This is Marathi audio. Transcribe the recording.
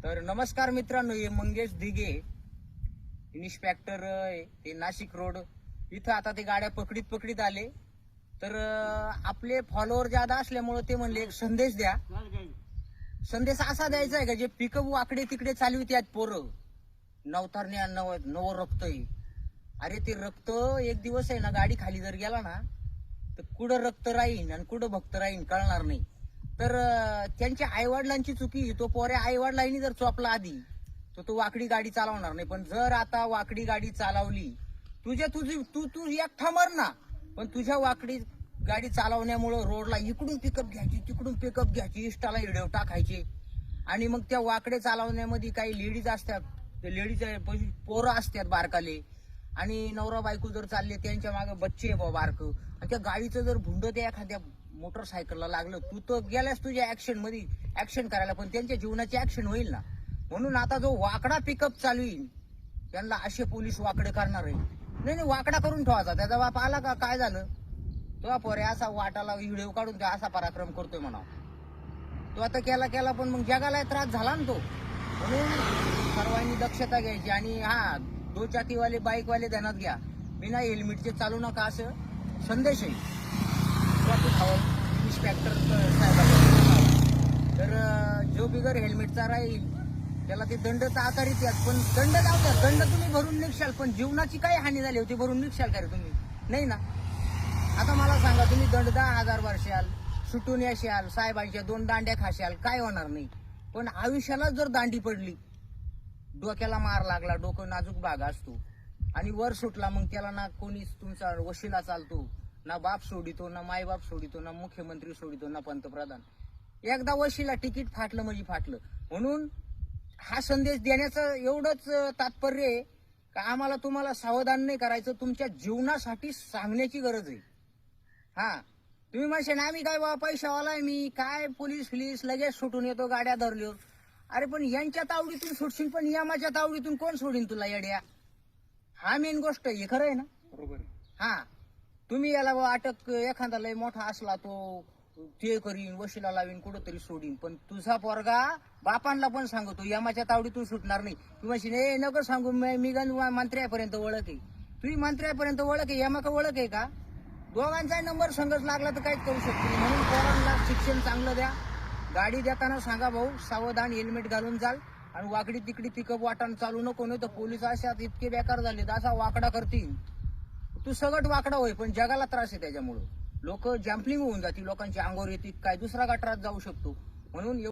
तर नमस्कार मित्रांनो, हे मंगेश दिघे इन्स्पेक्टर ते नाशिक रोड इथं आता ते गाड्या पकडीत आले. तर आपले फॉलोअर जादा असल्यामुळे ते म्हणले एक संदेश द्या. संदेश असा द्यायचा आहे का जे पिकअप वाकडे तिकडे चालवित आहेत पोरं, नवतारण्या नव रक्त आहे. अरे ते रक्त एक दिवस आहे ना, गाडी खाली जर गेला ना तर कुठं रक्त राहीन आणि कुठं भक्त राहीन कळणार नाही. तर त्यांच्या आईवडिलांची चुकी. तो पोऱ्या आईवडिलांनी जर चोपला आधी तर तो वाकडी गाडी चालवणार नाही. पण जर आता वाकडी गाडी चालवली, तू एकटा मर ना, पण तुझ्या वाकडी गाडी चालवण्यामुळं रोडला इकडून पिकअप घ्यायची तिकडून पिकअप घ्यायची, इष्टाला हिडव टाकायचे. आणि मग त्या वाकडे चालवण्यामध्ये काही लेडीज असतात, ते लेडीज पोरं असतात बारकाले, आणि नवरा बायको जर चालले त्यांच्या मागे बच्चे बारक, आणि त्या गाडीचं जर भुंड त्या एखाद्या मोटरसायकलला लागलं, तू तर गेल्यास तुझ्या ऍक्शन मध्ये ऍक्शन करायला, पण त्यांच्या जीवनाची ऍक्शन होईल ना. म्हणून आता जो वाकडा पिकअप चालू येईल त्यांना असे पोलीस वाकडे करणार आहे. नाही वाकडा करून ठेवायचा. त्याचा बाप आला का काय झालं, तो पोरे असा वाटाला व्हिडिओ काढून तो असा पराक्रम करतोय म्हणा. तो आता केला पण मग जगाला त्रास झाला ना तो. म्हणून सर्वांनी दक्षता घ्यायची. आणि हा दुचाकीवाले बाईकवाले ध्यानात घ्या, बिना हेल्मेटचे चालू नका, असं संदेश आहे इन्स्पेक्टर साहेबांचा. तर जो बिगर हेल्मेटचा राहील त्याला ते दंड तर आकारित यात, पण दंड लावतात. दंड तुम्ही भरून निघशाल, पण जीवनाची काय हानी झाली होती भरून निघशाल का रे तुम्ही? नाही ना. आता मला सांगा, तुम्ही दंड 10,000 वर्षाल, सुटून याशाल, साहेबांच्या 2 दांड्या खाशाल, काय होणार नाही. पण आयुष्याला जर दांडी पडली, डोक्याला मार लागला, डोकं नाजूक भाग असतो, आणि वर सुटला, मग त्याला ना कोणीच तुमचा वशिला चालतो, ना बाप सोडितो, ना मायबाप सोडितो, ना मुख्यमंत्री सोडितो, ना पंतप्रधान. एकदा वशिला तिकीट फाटलं म्हणजे फाटलं. म्हणून हा संदेश देण्याचं एवढंच तात्पर्य आहे का आम्हाला तुम्हाला सावधान नाही करायचं, तुमच्या जीवनासाठी सांगण्याची गरज आहे. हा, तुम्ही म्हणशाल ना आम्ही काय बाबा पैशावाला आहे, मी काय पोलीस लगेच सुटून येतो गाड्या धरलो. अरे पण यांच्या तावडीतून सुटशील, पण यमाच्या तावडीतून कोण सोडीन तुला येड्या? हा मेन गोष्ट आहे. खरं आहे ना? बरोबर. हा, तुम्ही याला अटक, एखादा लय मोठा असला तो ते करीन, वशिला लावीन, कुठंतरी सोडीन, पण तुझा पोरगा बापांना पण सांगतो यमाच्या तावडीतून सुटणार नाही. तू म्हणशील नको सांगू, मी गण मंत्र्यापर्यंत ओळख आहे. तुम्ही मंत्र्यापर्यंत ओळख आहे, यमा का ओळख आहे का? दोघांचा नंबर संघर्ष लागला तर काहीच करू शकतो. म्हणून पोरांना शिक्षण चांगलं द्या. गाडी देताना सांगा भाऊ सावधान, हेल्मेट घालून चाल, आणि वाकडी तिकडी पिकअप वाटाण चालू नको. नाही तर पोलीस अशात इतके बेकार झाले, असा वाकडा करतील तू सगळं वाकडा होय, पण जगाला त्रास आहे त्याच्यामुळं. लोक जम्पलिंग होऊन जातील, लोकांच्या अंगावर येतील, काय दुसरा गटारात जाऊ शकतो. म्हणून